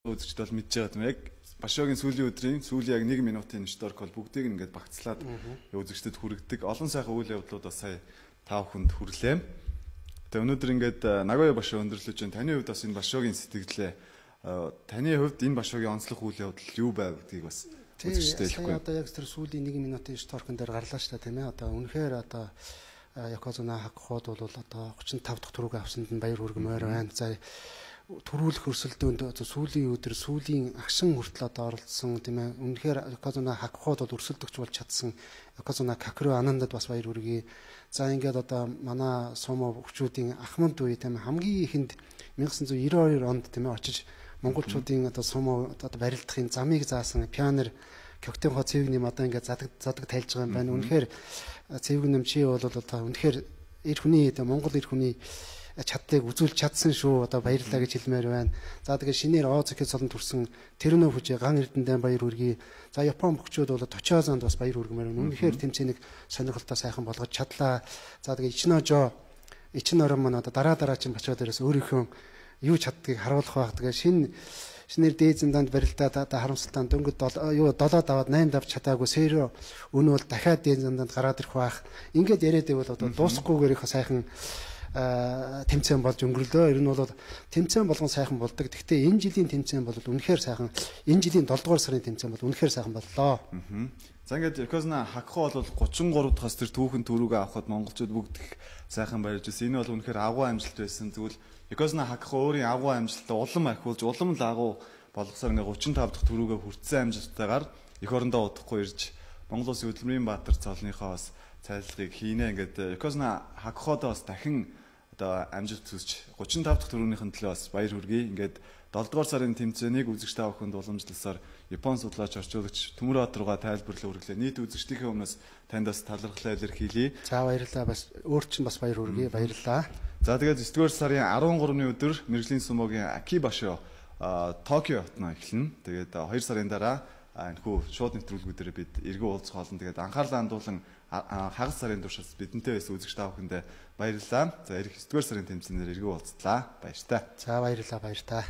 үзэгчд бол мэдж байгаа юм. Яг Башогийн сүүлийн өдрийн сүүлийн яг 1 минутын шторк бол бүгдийг ингээд багцлаад үзэгчдэд хүргэдэг. Олон сайхан үйл явдлууд бас сая 5 хүнд хүрлээ. Тэгээ өнөөдөр ингээд Нагоя Башо өндөрлөж байна. Таны хувьд бас энэ Башогийн сэтгэлээ таны хувьд энэ Башогийн онцлог үйл явдал юу байв гэдгийг бас үзэгчдэд хэлэхгүй. Одоо яг тэр сүүлийн 1 минутын шторкон дээр гарлаа шүү дээ, тийм ээ. Одоо үнэхээр одоо Yokozuna хагхууд бол одоо 35 дахь түрүүгээ авсанд нь баяр хүргэмээр байна. За төрүүлэх өрсөлдөөнд сүүлийн өдөр сүүлийн агшин хүртэл одоо оролцсон тийм ээ. Үнэхээр Yokozuna хагхууд бол өрсөлдөгч болж чадсан. Yokozuna Kakuro Anandад бас баяр хүргэе. За ингээд одоо манай сумо хөгчүүдийн ахмад үе тийм ээ хамгийн ихэнд 1992 онд тийм ээ очиж монголчуудын одоо сумо одоо барилдахын замыг заасан пионер Кёктенхо цэвгний одоо ингээд задаг тайлж байгаа юм байна. Үнэхээр цэвгэн чи бол одоо үнэхээр эр хүний Монгол эр хүний чадлыг үзүүлж чадсан шүү. Одоо баярлалаа гэж хэлмээр байна. За тэгээд шинээр Оз ихэд солонд төрсэн Тэрнөө хүчээ ган эрдэнэтэй баяр хүргэе. За Япон бөхчүүд бол Точоозонд бас баяр хүргэмээр байна. Үнэхээр тэмцээнийг сонирхолтой сайхан болгож чадлаа. За тэгээд Ичнорон маань одоо дараа чинь бачаа дээрээс өөрийнхөө юу чаддгийг харуулах байх. Тэгээд шинээр дээд зэмданд барилдаад харамсалтай дөнгөд 7 даваад 8 давж чадаагүй Сэро өнөө бол дахиад дээд зэмданд гараад ирэх байх. Ингээд яриад байвал одоо дуусахгүйгээр их сайхан тэмцээн болж өнгөрлөө. Ер нь бол тэмцээн болгон сайхан болдог. Гэхдээ энэ жилийн тэмцээн бол үнэхээр сайхан. Энэ жилийн 7 дугаар сарын тэмцээн бол үнэхээр сайхан боллоо. За ингээд Yokozuna хагхуу бол 33 дахь тэр түүхэн төрүүгээ авахд монголчууд бүгд их сайхан баярж байсан. Энэ бол үнэхээр агуу амжилт байсан. Тэгвэл Yokozuna хагхуу өөрийн агуу амжилтаа улам ахиулж улам л агуу болгосоор ингээд 35 дахь төрүүгээ хүртсэн амжилттайгаар эх орондоо удахгүй ирж Монгол Улсын хөдөлмөрийн баатар цолныхоо бас цайлгыг хийнэ. Ингээд Yokozuna хагхуудаа бас дахин одоо амжилт хүсч 35 дахь төрүүнийхэн төлөө бас баяр хүргэе. Ингээд 7 дугаар сарын тэмцээнийг үзэгч та бүхэнд уламжлалсаар Япон судлаач орчуулагч Төмөр Баатар руугаа тайлбарлал хүргэлээ. Нийт үзэгчдийнхээ өмнөөс танд бас талархлаа илэрхийлье. За баярлалаа. Бас өөр чинь бас баяр хүргэе. Баярлалаа. За тэгээд 9 дугаар сарын 13-ны өдөр мэрэгжлийн сумогийн Aki Basho Токио хотноо эхэлнэ. Тэгээд 2 сарын дараа энэхүү шууд нэвтрүүлгүүдээр бид эргэн уулзах болно. Тэгээд анхаарлаа хандуулан хагас сарын туршид бидэнтэй байсан үзэгч та бүхэндээ баярлалаа. За ирэх 9 дугаар сарын тэмцээнээр эргэн уулзлаа. Баяр та. За баярлалаа. Баяр та.